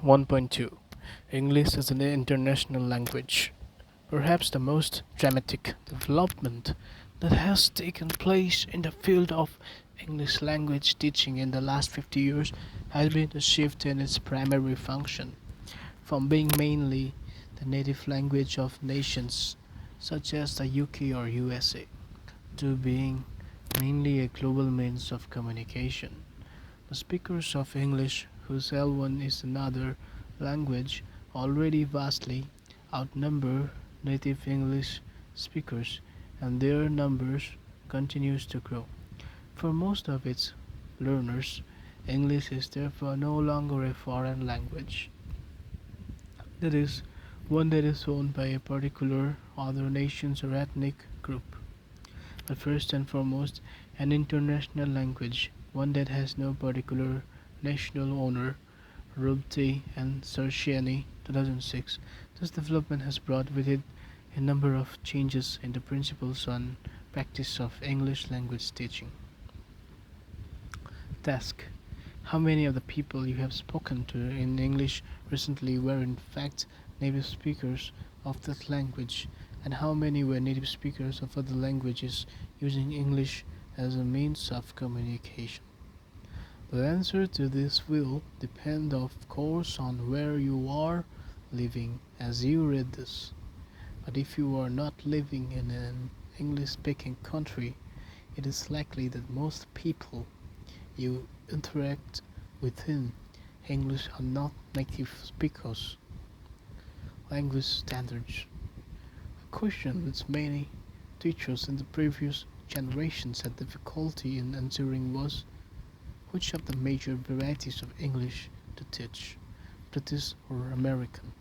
1.2 English as an international language. Perhaps the most dramatic development that has taken place in the field of English language teaching in the last 50 years has been the shift in its primary function, from being mainly the native language of nations such as the UK or USA to being mainly a global means of communication. The speakers of English, whose L1 is another language, already vastly outnumber native English speakers, and their numbers continues to grow. For most of its learners, English is therefore no longer a foreign language. That is, one that is owned by a particular other nations or ethnic group, but first and foremost an international language, one that has no particular national owner. Rubte and Sarsiani 2006. This development has brought with it a number of changes in the principles and practice of English language teaching. Task: how many of the people you have spoken to in English recently were in fact native speakers of that language, and how many were native speakers of other languages using English as a means of communication? The answer to this will depend, of course, on where you are living as you read this. But if you are not living in an English speaking country, it is likely that most people you interact with in English are not native speakers. Language standards. A question which many teachers in the previous generations had difficulty in answering was: which of the major varieties of English to teach, British or American?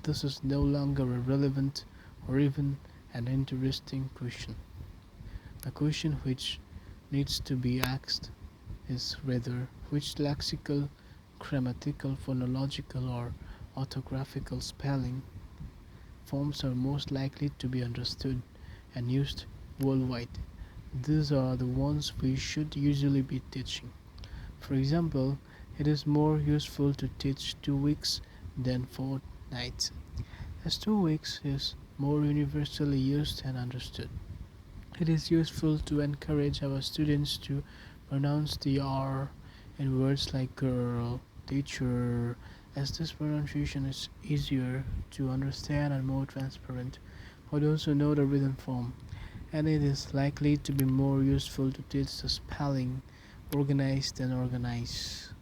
This is no longer a relevant or even an interesting question. The question which needs to be asked is rather which lexical, grammatical, phonological, or orthographical spelling forms are most likely to be understood and used worldwide. These are the ones we should usually be teaching. For example, it is more useful to teach 2 weeks than fortnights, as 2 weeks is more universally used and understood. It is useful to encourage our students to pronounce the R in words like girl, teacher, as this pronunciation is easier to understand and more transparent for those who know the written form, and it is likely to be more useful to teach the spelling organized than organize.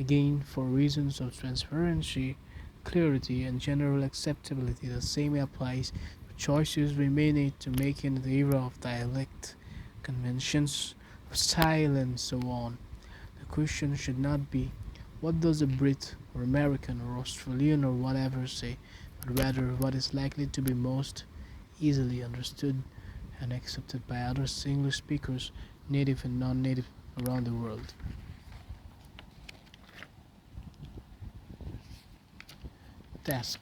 Again, for reasons of transparency, clarity, and general acceptability, the same applies to choices we may need to make in the era of dialect, conventions, style, and so on. The question should not be what does a Brit or American or Australian or whatever say, but rather what is likely to be most easily understood and accepted by other English speakers, native and non-native, around the world. Task: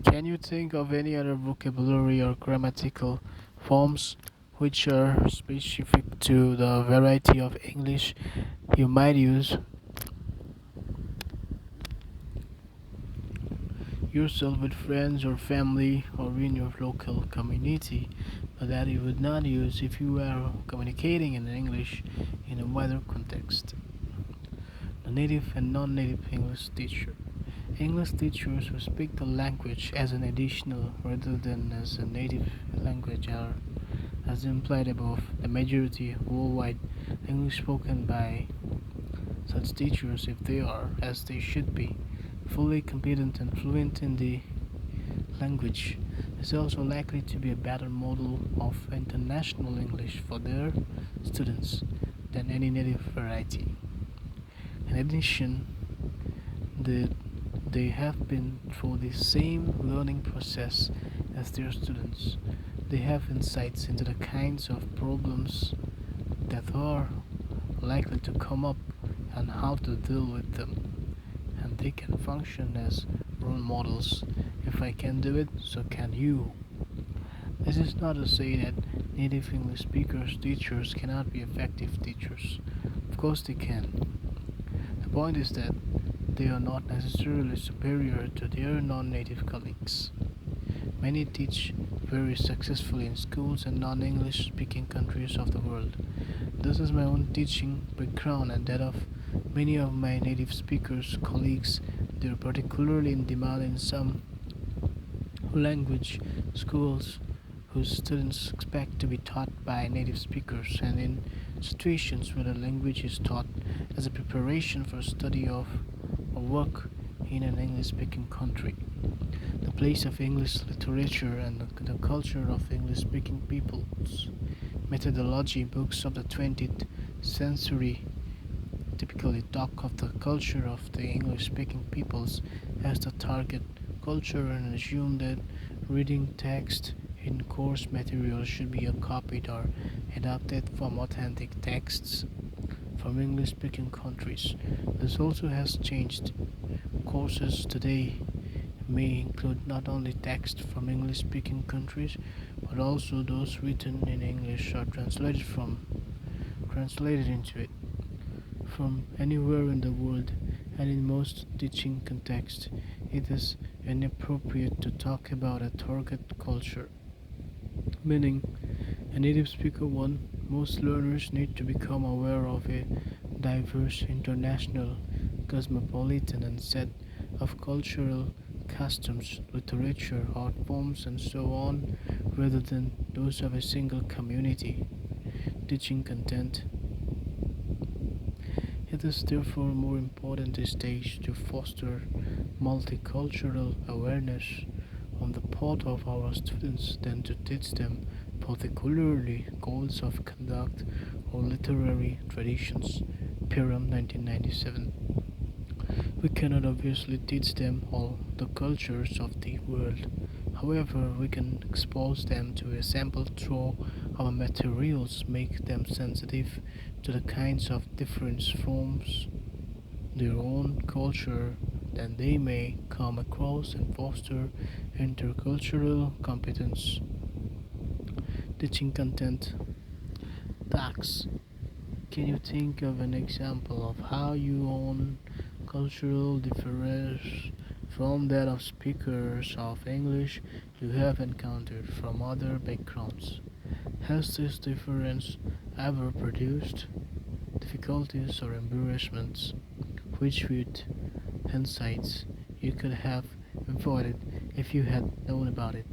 can you think of any other vocabulary or grammatical forms which are specific to the variety of English you might use yourself with friends or family or in your local community, but that you would not use if you were communicating in English in a wider context? The native and non-native English teacher. English teachers who speak the language as an additional rather than as a native language are, as implied above, the majority worldwide. English spoken by such teachers, if they are, as they should be, fully competent and fluent in the language, is also likely to be a better model of international English for their students than any native variety. In addition, the, they have been through the same learning process as their students. They have insights into the kinds of problems that are likely to come up and how to deal with them, and they can function as role models. If I can do it, so can you. This is not to say that native English speakers teachers cannot be effective teachers. Of course they can. point is that they are not necessarily superior to their non-native colleagues. Many teach very successfully in schools and non-English speaking countries of the world. This is my own teaching background and that of many of my native speakers colleagues. They are particularly in demand in some language schools whose students expect to be taught by native speakers and in situations where the language is taught as a preparation for study of or work in an English speaking country. The place of English literature and the culture of English speaking peoples. Methodology books of the 20th century typically talk of the culture of the English speaking peoples as the target culture and assume that reading text in course material should be copied or adapted from authentic texts from English speaking countries. This also has changed. Courses today may include not only text from English speaking countries but also those written in English or translated into it from anywhere in the world, and in most teaching contexts it is inappropriate to talk about a target culture, meaning a native speaker one. Most learners need to become aware of a diverse international, cosmopolitan and set of cultural customs, literature, art forms, and so on, rather than those of a single community. Teaching content. It is therefore more important these days to foster multicultural awareness on the part of our students than to teach them particularly codes of conduct or literary traditions. Piram 1997. We cannot obviously teach them all the cultures of the world. However, we can expose them to a sample through our materials, make them sensitive to the kinds of difference forms their own culture that they may come across and foster intercultural competence. Teaching content. Tax. Can you think of an example of how your own cultural differs from that of speakers of English you have encountered from other backgrounds? Has this difference ever produced difficulties or embarrassments which, with hindsight, you could have avoided if you had known about it?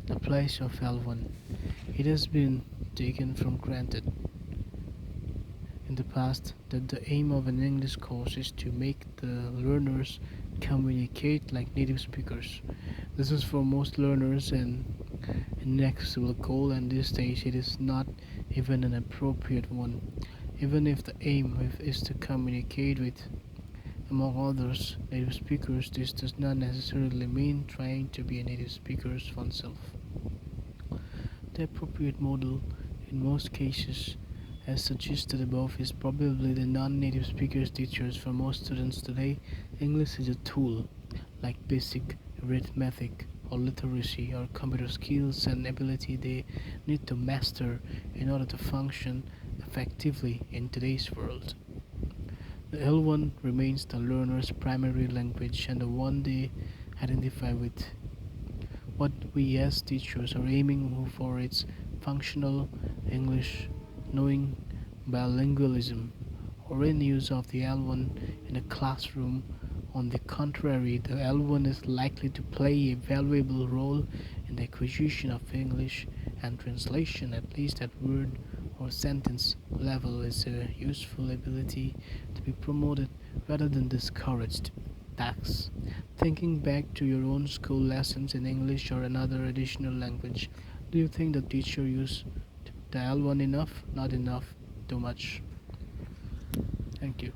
The place of L1. It has been taken for granted in the past that the aim of an English course is to make the learners communicate like native speakers. This is for most learners an inaccessible goal, and these days it is not even an appropriate one. Even if the aim is to communicate with, among others, native speakers, this does not necessarily mean trying to be a native speaker oneself. The appropriate model in most cases, as suggested above, is probably the non-native speakers teachers. For most students today, English is a tool, like basic arithmetic or literacy or computer skills and ability they need to master in order to function effectively in today's world. The L1 remains the learner's primary language and the one they identify with. What we as teachers are aiming for is functional English, knowing bilingualism, or in use of the L1 in a classroom. On the contrary, the L1 is likely to play a valuable role in the acquisition of English, and translation, at least at word or sentence level, is a useful ability to be promoted rather than discouraged. Tax. Thinking back to your own school lessons in English or another additional language, do you think the teacher used the L1 enough? Not enough, too much. Thank you.